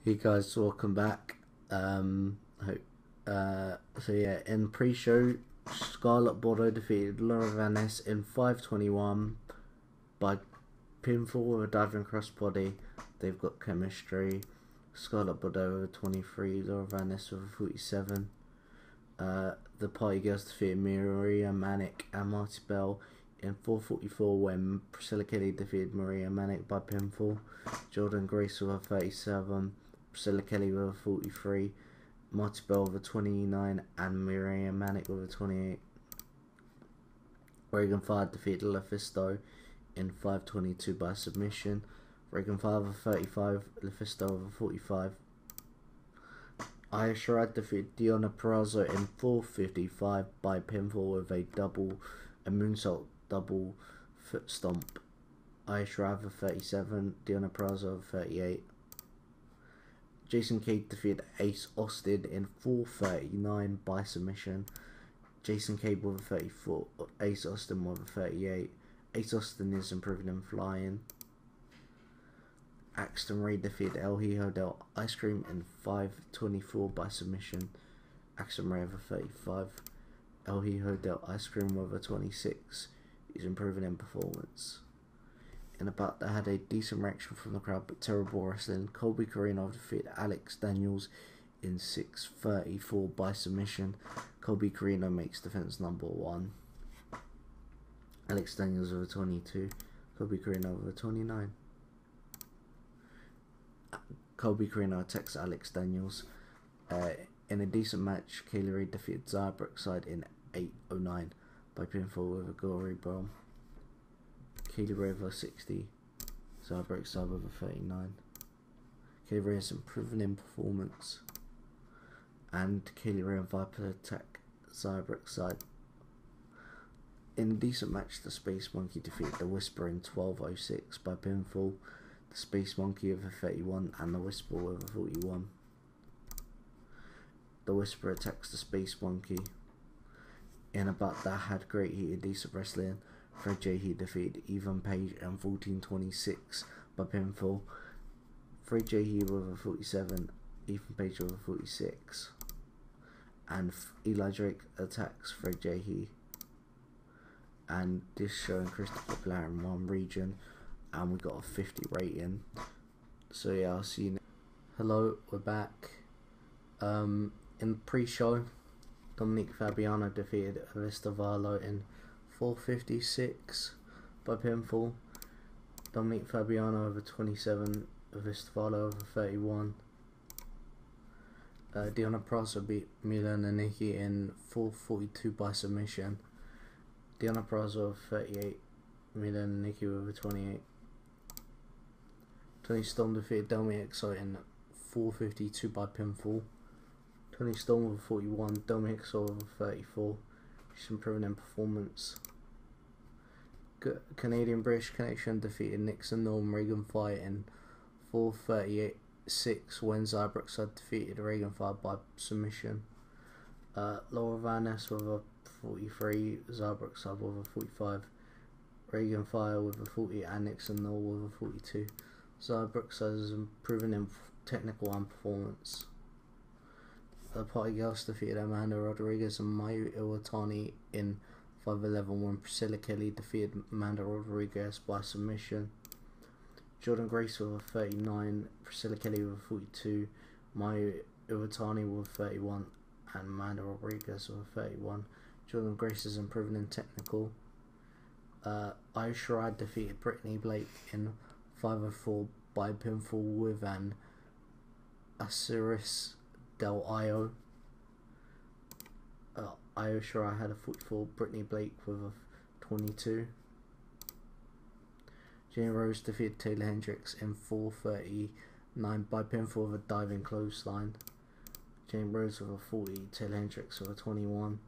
Hey guys, welcome back. So yeah, in pre-show, Scarlet Bordeaux defeated Laura Van Ness in 5:21 by pinfall with a diving crossbody. They've got chemistry. Scarlet Bordeaux with a 23, Laura Van Ness with a 47. The Party Girls defeated Maria Manic and Marty Bell in 4:44 when Priscilla Kelly defeated Maria Manic by pinfall. Jordan Grace with a 37. Priscilla Kelly with a 43, Marty Bell with a 29, and Maria Manic with a 28. Reagan Fire defeated LaFisto in 5:22 by submission. Reagan Fire with a 35, LaFisto with a 45. Aya Sharad defeated Deonna Purrazzo in 4:55 by pinfall with a moonsault double foot stomp. Aya Sharad with a 37, Deonna Purrazzo with a 38. Jason Cade defeated Ace Austin in 4:39 by submission. Jason Cade with a 34, Ace Austin with a 38. Ace Austin is improving in flying. Axton Ray defeated El Hijo del Ice Cream in 5:24 by submission. Axton Ray with a 35. El Hijo del Ice Cream with a 26. He's improving in performance. In about that had a decent reaction from the crowd, but terrible wrestling. Colby Corino defeated Alex Daniels in 6:34 by submission. Colby Corino makes defense number 1. Alex Daniels with a 22. Colby Corino with a 29. Colby Corino attacks Alex Daniels. In a decent match, Kaylee Ray defeated Zaya Brookside in 8:09 by pinfall with a gory bomb. Kaylee Ray with a 60, Zaya Brookside with a 39. Kaylee Ray is improving in performance, and Kaylee Ray and Viper attack Zaya Brookside. In a decent match, the Space Monkey defeated the Whisper in 12:06 by pinfall. The Space Monkey with a 31 and the Whisper with a 41. The Whisper attacks the Space Monkey. In about that had great heated decent wrestling. Fred J. defeated Ethan Page in 14:26 by pinfall. Fred J. with a 47, Ethan Page with a 46. And Eli Drake attacks Fred J. And this show increased the popularity in one region, and we got a 50 rating. So yeah, I'll see you next. Hello, we're back. In the pre-show, Dominique Fabiano defeated Avista Varlo in 4:56 by pinfall. Dominique Fabiano over 27, Avista Varlo over 31. Deonna Purrazzo beat Mila Naniki in 4:42 by submission. Deonna Purrazzo over 38, Mila Naniki over 28. Tony Storm defeated Delmi Exo in 4:52 by pinfall. Tony Storm with a 41, Delmi Exo with a 34. She's improving in performance. Canadian British Connection defeated Nixon Norm Reagan Fire in 4:38.6 when Zaya Brookside defeated Reagan Fire by submission. Laura Van Ness with a 43, Zaya Brookside with a 45. Reagan Fire with a 40 and Nixon Norm with a 42. Zaya Brookside is improving in technical and performance. The Party Girls defeated Amanda Rodriguez and Mayu Iwatani in 5:11 when Priscilla Kelly defeated Amanda Rodriguez by submission. Jordan Grace with a 39, Priscilla Kelly with a 42, Mayu Iwatani with a 31, and Amanda Rodriguez with a 31. Jordan Grace is improving in technical. Aya Sharad defeated Brittany Blake in 5:04 by pinfall with an Asiris Del Io. Io Shirai had a 44, Brittany Blake with a 22. Jane Rose defeated Taylor Hendricks in 4:39 by pinfall with a diving clothesline. Jane Rose with a 40, Taylor Hendricks with a 21.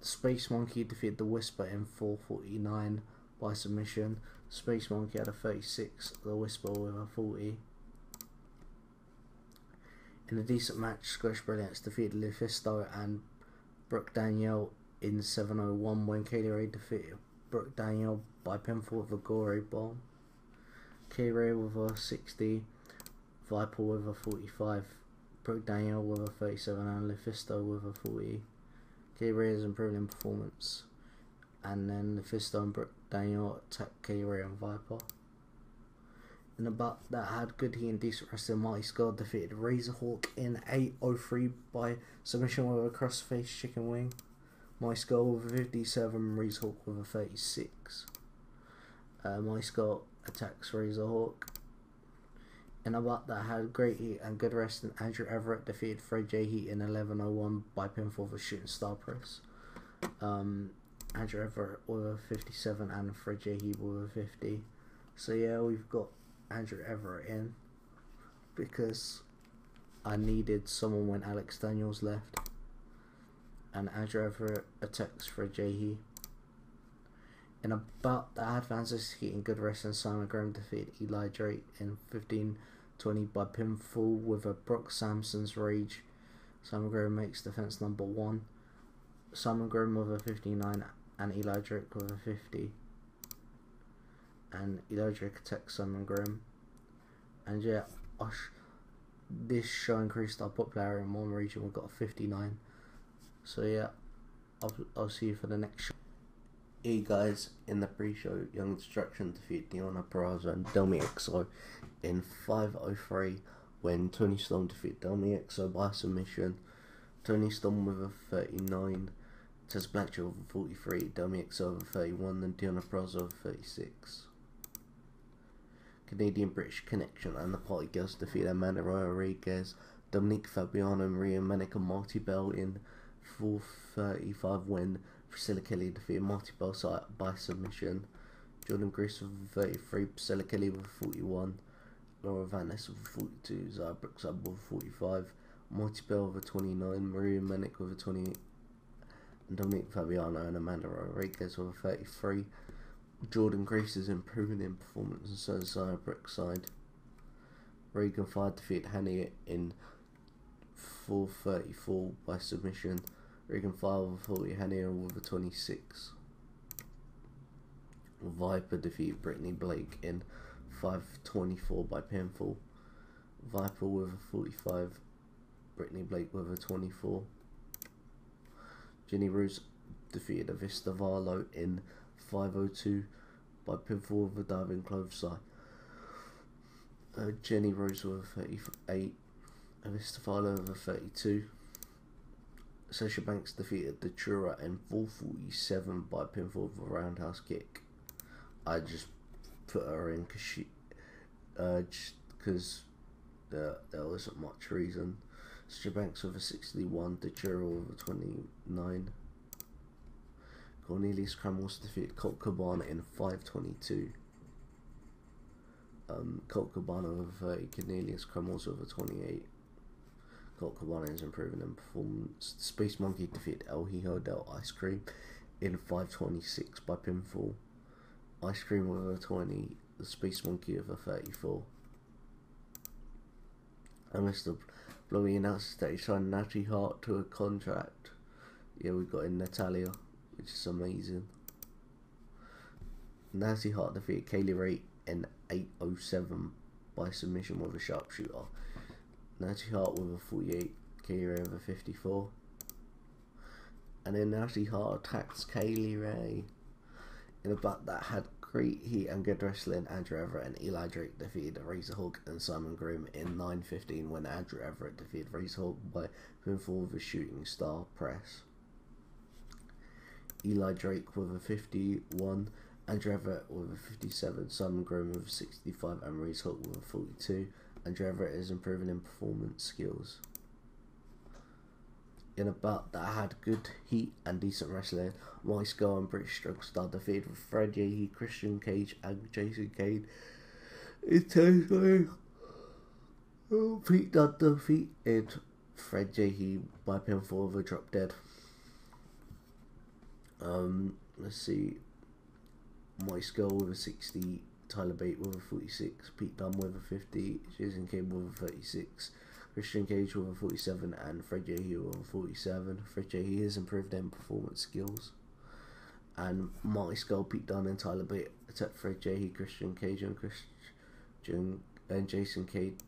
Space Monkey defeated the Whisper in 4:49 by submission. Space Monkey had a 36, the Whisper with a 40. In a decent match, Squash Brilliance defeated LuFisto and Brooke Danielle in 7:01 when Kaylee Ray defeated Brooke Danielle by pinfall with a gory bomb. K-Ray with a 60, Viper with a 45, Brooke Daniel with a 37, and Lufisto with a 40. K-Ray is improving in performance, and then Lufisto and Brooke Daniel attack K-Ray and Viper. In the bout that had good heat and decent wrestling, Marty Skull defeated Razorhawk in 8:03 by submission with a crossface chicken wing. Marty Skull with a 57, Razorhawk with a 36. Marty Skull attacks Razorhawk. In a bout that had great heat and good wrestling, Andrew Everett defeated Fred J. Heat in 11:01 by pinfall with a shooting star press. Andrew Everett with a 57 and Fred J. Heat with a 50. So yeah, we've got Andrew Everett in because I needed someone when Alex Daniels left, and Andrew Everett attacks Fred J. In a bout that had fantasy and good wrestling, Simon Graham defeated Eli Drake in 15:20 by pinfall with a Brock Samson's Rage. Simon Graham makes defense number 1. Simon Graham with a 59 and Eli Drake with a 50. And Eli Drake attacks Simon Graham. And yeah, this show increased our popularity in one region. We got a 59. So yeah, I'll see you for the next show. Hey guys, in the pre-show, Young Destruction defeated Deonna Purrazzo and Delmi XO in 5:03 when Tony Storm defeated Delmi XO by submission. Tony Storm with a 39, Tess Blanchard with a 43, Delmi XO with a 31, and Deonna Purrazzo with a 36. Canadian-British Connection and the Party Girls defeated Amanda Rodriguez, Dominique Fabiano, and Maria Manica Marty Bell in 4:35 when Priscilla Kelly defeated Marty Bell by submission. Jordan Grace with a 33, Priscilla Kelly with a 41, Laura Van Ness with a 42, Zara Brooks with a 45, Marty Bell with a 29, Maria Manica with a 28, and Dominique Fabiano and Amanda Rodriguez with a 33. Jordan Grace is improving in performance, and so is Zara Brookside. Reagan Fire defeated Hania in 4:34 by submission. Reagan Fire with a 40, Hania with a 26. Viper defeated Brittany Blake in 5:24 by pinfall. Viper with a 45, Brittany Blake with a 24. Jenny Rose defeated Avista Varlo in 5:02 by pinfall with a diving clothesline. Jenny Rose with a 38, Avista Varlo with a 32. Sasha Banks defeated Datura in 4:47 by pinfall with a roundhouse kick. I just put her in because there wasn't much reason. Sasha Banks with a 61, Datura with a 29. Cornelius Cromwell defeated Colt Cabana in 5:22. Colt Cabana with a 30, Cornelius Cromwell with a 28. Colt Cabana is improving in performance. Space Monkey defeated El Hijo del Ice Cream in 5:26 by pinfall. Ice Cream with a 20, the Space Monkey with a 34. And Mr. Blowy announces that he signed Natalie Hart to a contract. Yeah, we got in Natalia, which is amazing. Natalie Hart defeated Kaylee Ray in 8:07 by submission with a sharpshooter. Natalie Hart with a 48, Kaylee Ray with a 54. And then Natalie Hart attacks Kaylee Ray. In a bout that had great heat and good wrestling, Andrew Everett and Eli Drake defeated Razorhawk and Simon Grimm in 9:15 when Andrew Everett defeated Razorhawk by pinfall with a shooting star press. Eli Drake with a 51, Andrew Everett with a 57, Simon Grimm with a 65, and Razorhawk with a 42. Andrew Everett is improving in performance skills. In a bout that had good heat and decent wrestling, Marty Skull and British Struggle Star defeated Fred Yehi, Christian Cage, and Jason Cade. It takes me. Pete Dunne defeated Fred Yehi by pinfall with a drop dead. Let's see. Marty Skull with a 60, Tyler Bate with a 46, Pete Dunne with a 50, Jason Cade with a 36. Christian Cage with a 47 and Fred Yehi with a 47. Fred Yehi has improved in performance skills. And Marty Skull, Pete Dunne and Tyler Bate attacked Fred Yehi, Christian Cage and and Jason Cade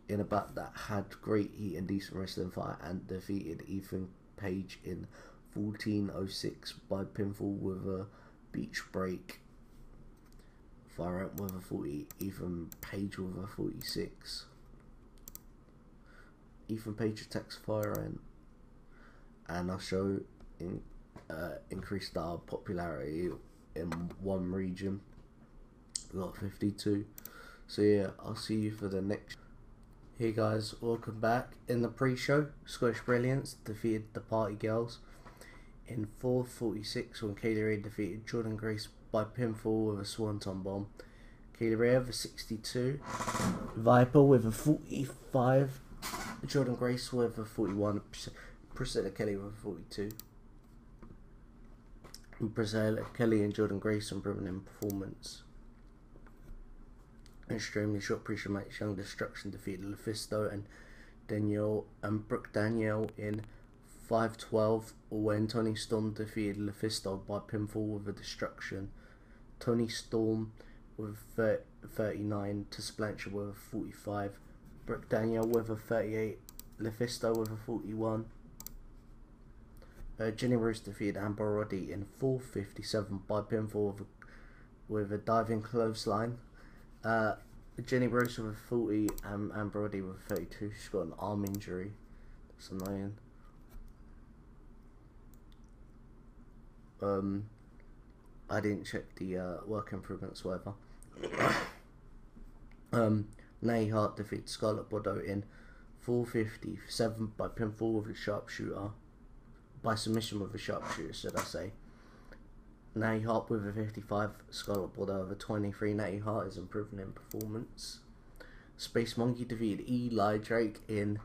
in a bout that had great heat and decent wrestling fight, and defeated Ethan Page in 14:06 by pinfall with a beach break. Fire out with a 40, Ethan Page with a 46. Ethan Page attacks Fire Ant, and our show increased our popularity in one region. We got 52. So yeah, I'll see you for the next. Hey guys, welcome back. In the pre-show, Scottish Brilliance defeated the Party Girls in 4:46 when Kaylee Ray defeated Jordan Grace by pinfall with a Swanton Bomb. Kaylee Ray with a 62, Viper with a 45, Jordan Grace with a 41, Priscilla Kelly with a 42. And Priscilla Kelly and Jordan Grace improving in performance. Extremely short pre-show match, Young Destruction defeated LuFisto and Brooke Danielle in 5:12 when Tony Storm defeated LuFisto by pinfall with a Destruction. Tony Storm with 39, Tessa Blanchard with a 45, Brooke Danielle with a 38, LuFisto with a 41. Jenny Rose defeated Amber Roddy in 4:57 by pinfall with a diving clothesline. Jenny Rose with a 40 and Amber Roddy with a 32. She's got an arm injury. That's annoying. I didn't check the work improvements, whatever. Nay Hart defeated Scarlett Bordeaux in 4:57 by pinfall with a sharpshooter. By submission with a sharpshooter, should I say. Natty Hart with a 55, Scarlett Bordeaux with a 23. Natty Hart is improving in performance. Space Monkey defeated Eli Drake in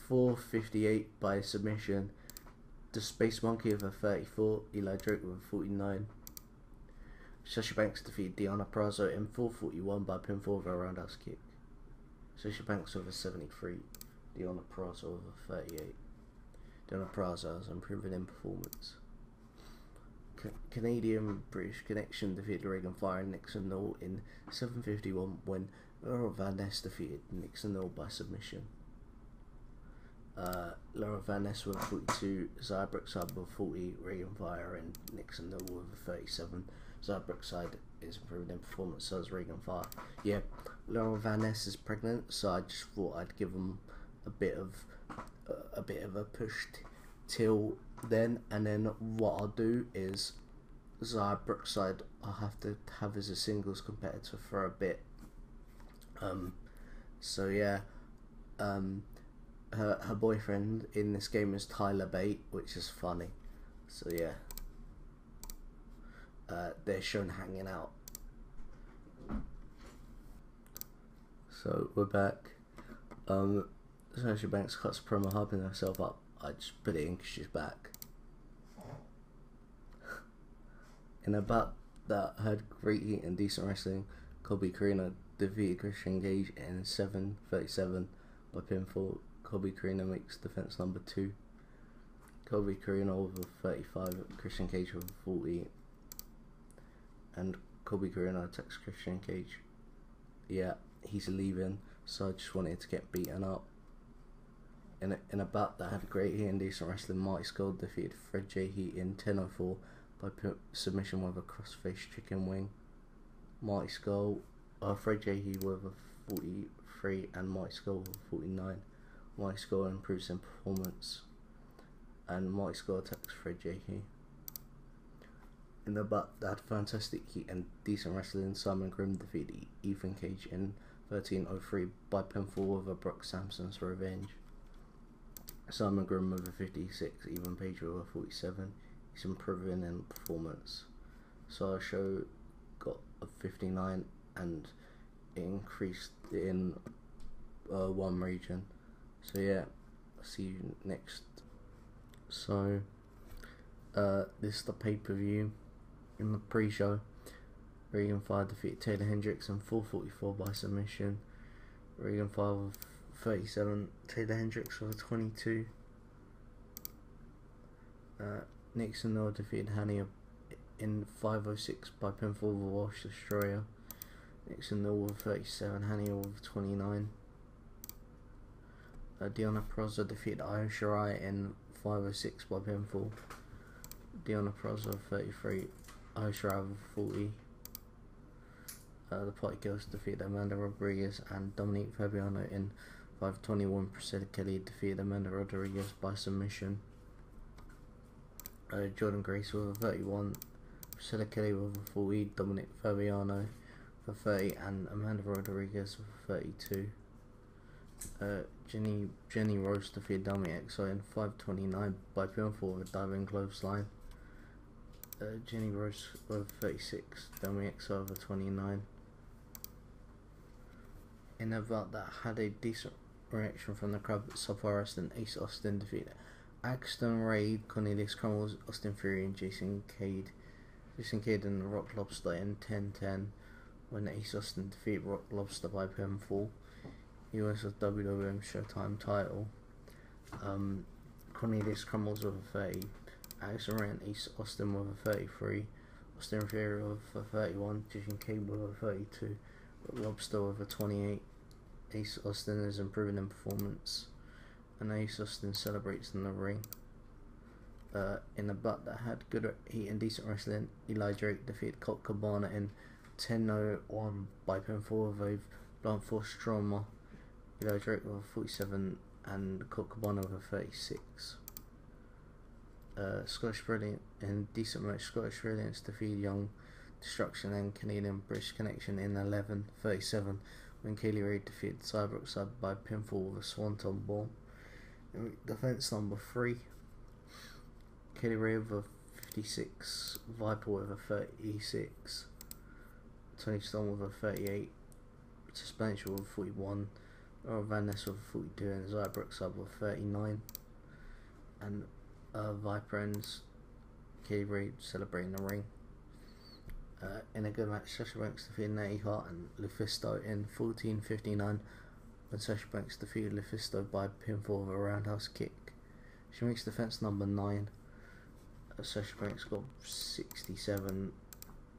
4:58 by submission. The Space Monkey with a 34, Eli Drake with a 49. Sasha Banks defeated Deonna Purrazzo in 4:41 by pinfall with a roundhouse kick. Sasha Banks with a 73, Deonna Purrazzo with a 38. Deonna Purrazzo is improving in performance. Canadian-British Connection defeated Reagan Fire and Nixon Knoll in 7:51 when Laura Van Ness defeated Nixon Knoll by submission. Laura Van Ness with a 42, Zaya Brookside with a 40, Reagan Fire and Nixon Knoll with a 37. Zaya Brookside is improving in performance, so is Reagan Fire. Yeah, Laura Van Ness is pregnant, so I just thought I'd give them a bit of a push till then, and then what I'll do is Zaya Brookside I'll have to have as a singles competitor for a bit. So yeah, her boyfriend in this game is Tyler Bate, which is funny. So yeah, they're shown hanging out. So we're back. Sasha Banks cuts promo hyping herself up. I just put it in because she's back. In about that had great heat and decent wrestling, Colby Corino defeated Christian Cage in 7:37 by pinfall. Colby Corino makes defense number 2. Colby Corino with a 35, Christian Cage with a 40, and Colby Corino attacks Christian Cage. Yeah, he's leaving, so I just wanted to get beaten up. In a bout that had great heat and decent wrestling, Marty Skull defeated Fred J. Heat in 10:04 by submission with a crossface chicken wing. Marty Skull, Fred J. Heat with a 43 and Marty Skull with a 49. Marty Skull improves in performance, and Marty Skull attacks Fred J. Heat. In the bout that had fantastic heat and decent wrestling, Simon Grimm defeated Ethan Cage in 13:03 by pinfall with a Brock Sampson's Revenge. Simon Grimm with a 56, Ethan Page with a 47. He's improving in performance. So our show got a 59 and it increased in one region. So yeah, I'll see you next. So this is the pay-per-view. In the pre-show, Reagan Fire defeated Taylor Hendricks in 4:44 by submission. Reagan Fire with 37, Taylor Hendricks with a 22. Nixon Knoll defeated in 506 by pinfall over Welsh Destroyer. Nixon Nil with 37, Haniel with 29. Diana Proza defeated Io Shirai in 506 by pinfall. Diana Proza with 33, Io Shirai with 40. The Party Girls defeated Amanda Rodriguez and Dominique Fabiano in 521. Priscilla Kelly defeated Amanda Rodriguez by submission. Jordan Grace with a 31, Priscilla Kelly with a 40, Dominic Fabiano for 30, and Amanda Rodriguez with a 32. Jenny Rose defeated Dominic XO in 529 by pinfall with a diving clothesline. Jenny Rose with 36, Dominic XO with 29. In a bout that had a decent reaction from the crowd, but Subway Wrestling, Ace Austin defeated Axton Raid, Cornelius Cromwell, Austin Fury, and Jason Cade. Jason Cade and Rock Lobster in 10-10 when Ace Austin defeated Rock Lobster by pinfall. US of WWM Showtime title. Cornelius Cromwell with a 30, Axton Raid and Ace Austin with a 33, Austin Fury with a 31, Jason Cade with a 32, Rock Lobster with a 28. Ace Austin is improving in performance, and Ace Austin celebrates in the ring. In a bout that had good heat and decent wrestling, Eli Drake defeated Colt Cabana in 10:01 by pinfall with a blunt force trauma. Eli Drake with a 47 and Colt Cabana with a 36. Scottish Brilliant in decent match. Scottish Brilliance defeated Young Destruction and Canadian British Connection in 11:37 when Kaylee Ray defeated Cyborg Sub by pinfall with a Swanton Bomb. Defense number 3. Kaylee Ray with a 56, Viper with a 36, Tony Storm with a 38, Suspension with a 41, Laura Van Ness with a 42, and Zybrooks Sub with 39. And Viper ends Kaylee Ray celebrating the ring. In a good match, Sasha Banks defeated Natty Hart and Lufisto in 14:59 when Sasha Banks defeated Lufisto by pinfall with a roundhouse kick. She makes defense number 9. Sasha Banks got 67,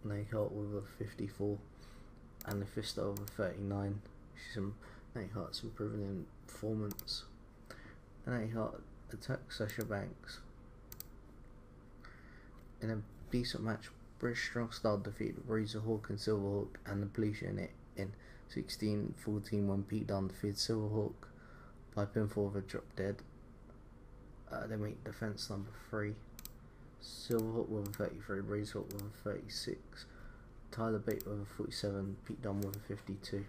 Natty Hart with a 54, and Lufisto with a 39. Natty Hart's improving in performance. Natty Hart attacks Sasha Banks. In a decent match, British Strong Style defeated Razor Hawk and Silverhawk and the Police Unit in 16:14 when Pete Dunne defeated Silverhawk by pinfall with a drop dead. They make defense number 3. Silverhawk with a 33, Razor Hawk with a 36, Tyler Bate with a 47, Pete Dunne with a 52,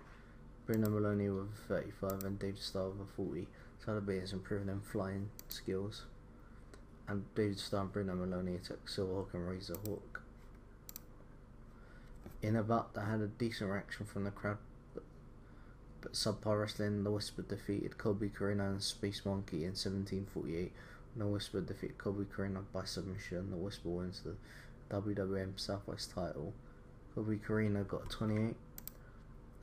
Bruno Maloney with a 35, and David Starr with a 40. Tyler Bate is improving in flying skills, and David Starr and Bruno Maloney attack Silverhawk and Razor Hawk. In a bout that had a decent reaction from the crowd, but subpar wrestling, The Whisper defeated Colby Corino and Space Monkey in 17:48. The Whisper defeated Colby Corino by submission. The Whisper wins the WWM Southwest title. Colby Corino got a 28,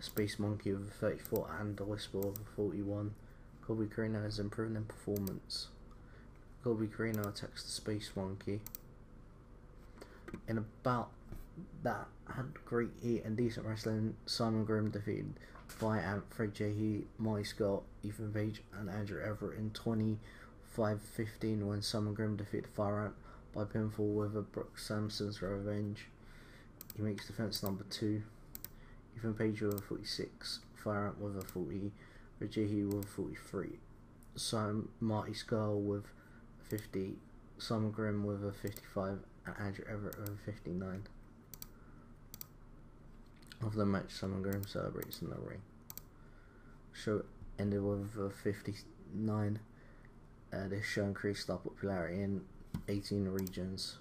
Space Monkey with a 34, and The Whisper with a 41. Colby Corino is improving in performance. Colby Corino attacks the Space Monkey. In a bout that had great heat and decent wrestling, Simon Grimm defeated Ant, Fred Jehe, Marty Scott, Ethan Page, and Andrew Everett in 25:15 when Simon Grimm defeated Ant by pinfall with a Brooke Sampson's Revenge. He makes defense number 2. Ethan Page with a 46, Ant with a 40, Fred Jehe with a 43, Marty Scott with a 50, Simon Grimm with a 55, and Andrew Everett with a 59. After the match, Simon Grimm celebrates in the ring. Show ended with a 59. This show increased our popularity in 18 regions.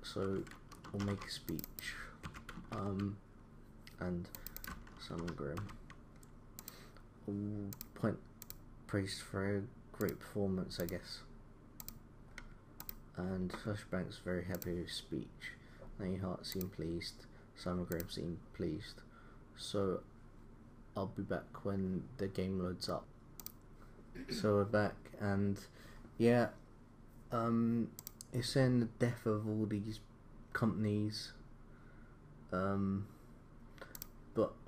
So we'll make a speech. And Simon Grimm will point praise for a great performance, I guess. And Sasha Banks very happy with his speech. Natty Hart seemed pleased. Simon Grimm seemed pleased. So I'll be back when the game loads up. So we're back, and yeah, it's saying the death of all these companies, but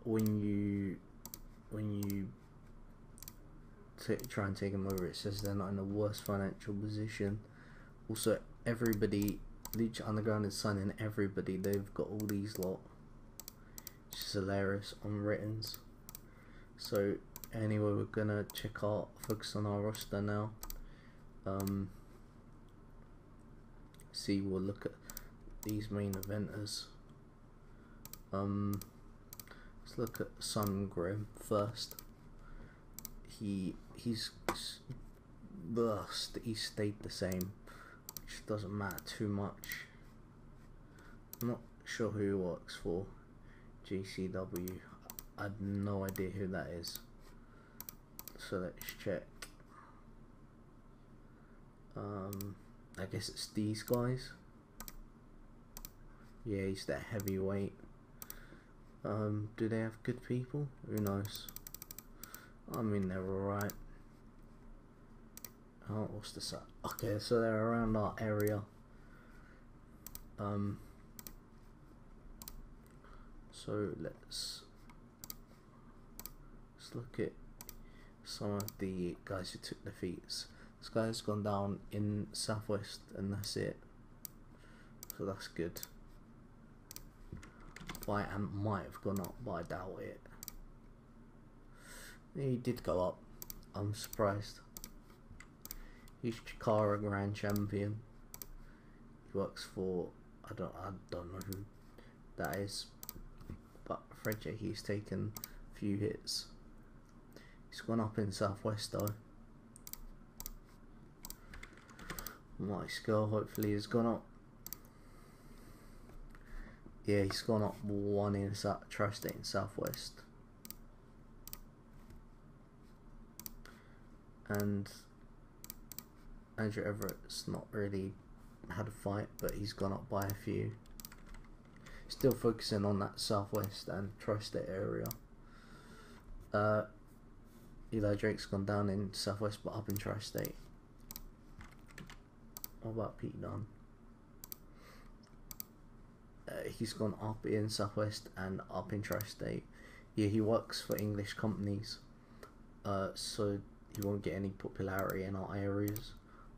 when you try and take them over, it says they're not in the worst financial position. Also, everybody, Lucha Underground is signing everybody. They've got all these lot, which is hilarious, on writtens. So anyway, we're gonna focus on our roster now. See, we'll look at these main eventers. Let's look at Sun Grim first. He's stayed the same, which doesn't matter too much. I'm not sure who he works for. GCW. I have no idea who that is. So let's check. I guess it's these guys. Yeah, he's that heavyweight. Do they have good people? Who knows? I mean, they're alright. Oh, what's this? Okay, so they're around our area. So let's look at some of the guys who took defeats. This guy's gone down in Southwest, and that's it. So that's good. And might have gone up, but I doubt it. He did go up. I'm surprised. He's Chikara Grand Champion. He works for I don't know who that is, but Frederick, he's taken a few hits. He's gone up in Southwest though. My skill hopefully has gone up. Yeah, he's gone up one in Tri-State in Southwest. And Andrew Everett's not really had a fight, but he's gone up by a few. Still focusing on that Southwest and Tri-State area. Eli Drake's gone down in Southwest, but up in Tri-State. What about Pete Dunne? He's gone up in Southwest and up in Tri-State. Yeah, he works for English companies, so he won't get any popularity in our areas.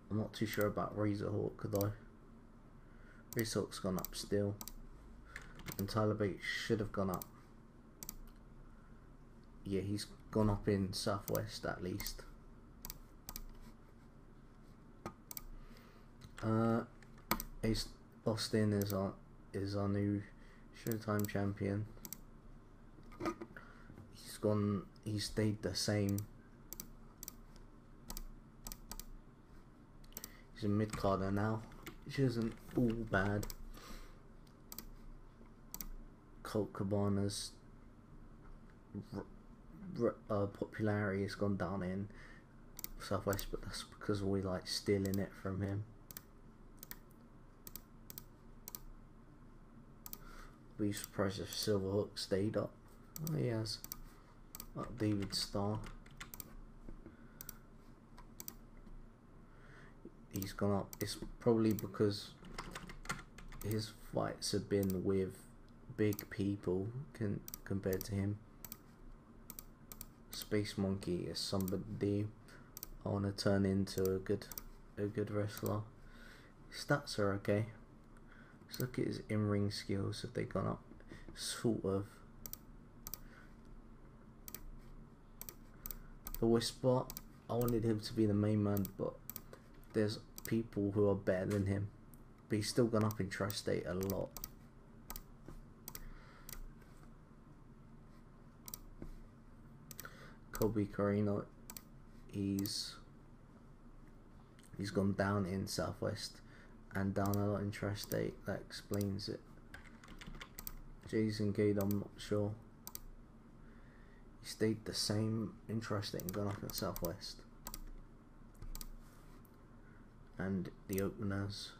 I'm not too sure about Razorhawk though. Razorhawk's gone up still, and Tyler Bates should have gone up. Yeah, he's gone up in Southwest at least. Ace Austin is our new Showtime champion. He's stayed the same. He's a mid-carder now, which isn't all bad. Colt Cabana's popularity has gone down in Southwest, but that's because we like stealing it from him. I'd be surprised if Silverhook stayed up. Oh, he has. Like David Starr. He's gone up. It's probably because his fights have been with big people compared to him. Space Monkey is somebody I want to turn into a good wrestler. His stats are okay. Let's look at his in-ring skills. Have they gone up? Sort of. The Whisper, I wanted him to be the main man, but there's people who are better than him. But he's still gone up in Tri-State a lot. Colby Carino, he's gone down in Southwest and down a lot in Tri-State. That explains it. Jason Gade, I'm not sure. He stayed the same in Tri-State and gone up in Southwest. And the openers,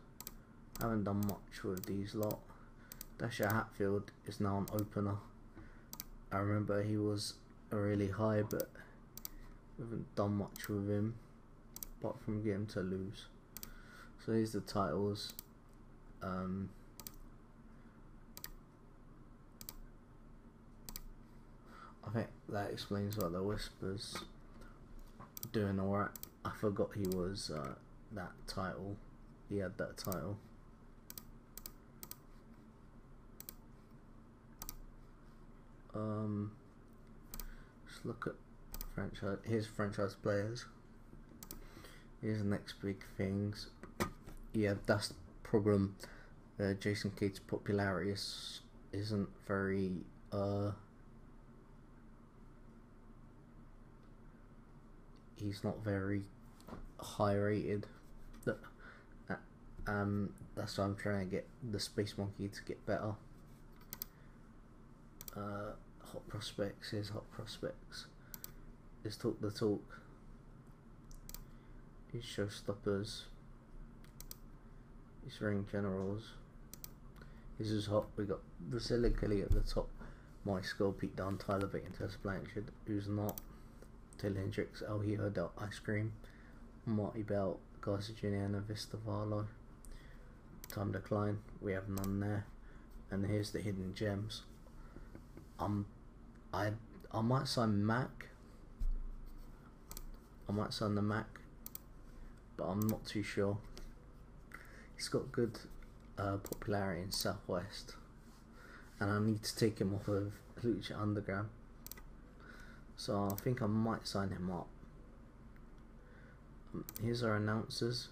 haven't done much with these lot. Dasher Hatfield is now an opener. I remember he was really high, but we haven't done much with him apart from get him to lose. So here's the titles. I think that explains why the Whispers doing alright. I forgot he was that title. He had that title. Just look at his franchise players. Here's the next big things. Yeah, that's the problem. Jason Kidd's popularity isn't very he's not very high rated. That's why I'm trying to get the Space Monkey to get better. Hot prospects. Here's hot prospects. Let's talk the talk. Here's showstoppers. Here's ring generals. This is hot. We got Basilically at the top. Mike Skull, Pete Dunne, Tyler Bate, Tess Blanchard. Who's not? Taylor Hendricks, El Hijo del Ice Cream, Marty Bell, Garza Jr. and Vista Varlo. Time decline. We have none there. And here's the hidden gems. I might sign Mac. I might sign the Mac, but I'm not too sure. He's got good popularity in Southwest, and I need to take him off of Lucha Underground. So I think I might sign him up. Here's our announcers.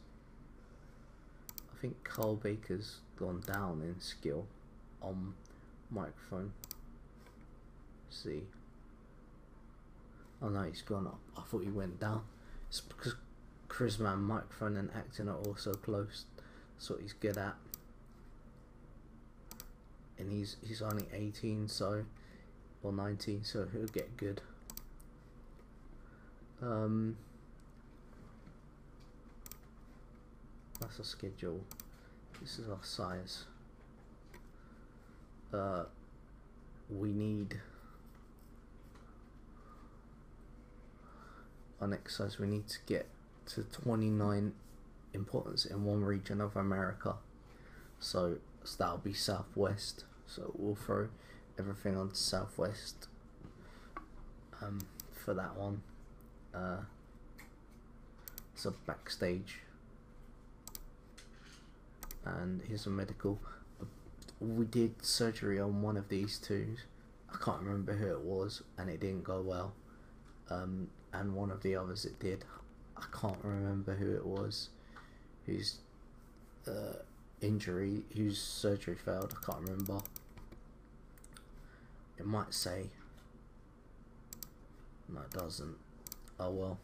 I think Carl Baker's gone down in skill on microphone. See. Oh no, he's gone up. I thought he went down. It's because charisma and microphone and acting are also close. That's what he's good at. And he's only 18, so, or 19, so he'll get good. That's a schedule. This is our size. We need our next size. We need to get to 29 importance in one region of America. So that'll be Southwest. So we'll throw everything on Southwest for that one. So backstage, and here's a medical. We did surgery on one of these two. I can't remember who it was, and it didn't go well. And one of the others it did. I can't remember who it was, whose whose surgery failed. I can't remember. It might say. No, it doesn't. Oh well.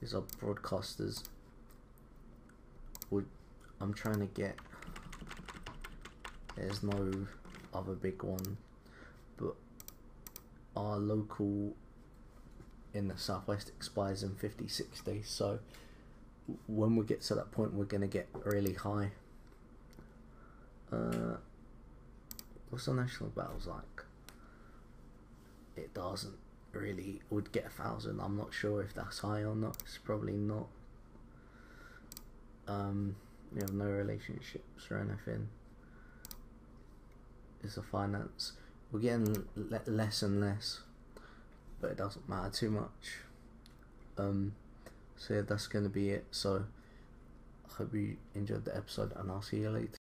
Here's our broadcasters. I'm trying to get. There's no other big one, but our local in the Southwest expires in 56 days. So when we get to that point, we're gonna get really high. What's the national battles like? It doesn't really. Would get 1,000. I'm not sure if that's high or not. It's probably not. We have no relationships or anything. It's a finance. We're getting less and less, but it doesn't matter too much. So yeah, that's gonna be it. So I hope you enjoyed the episode, and I'll see you later.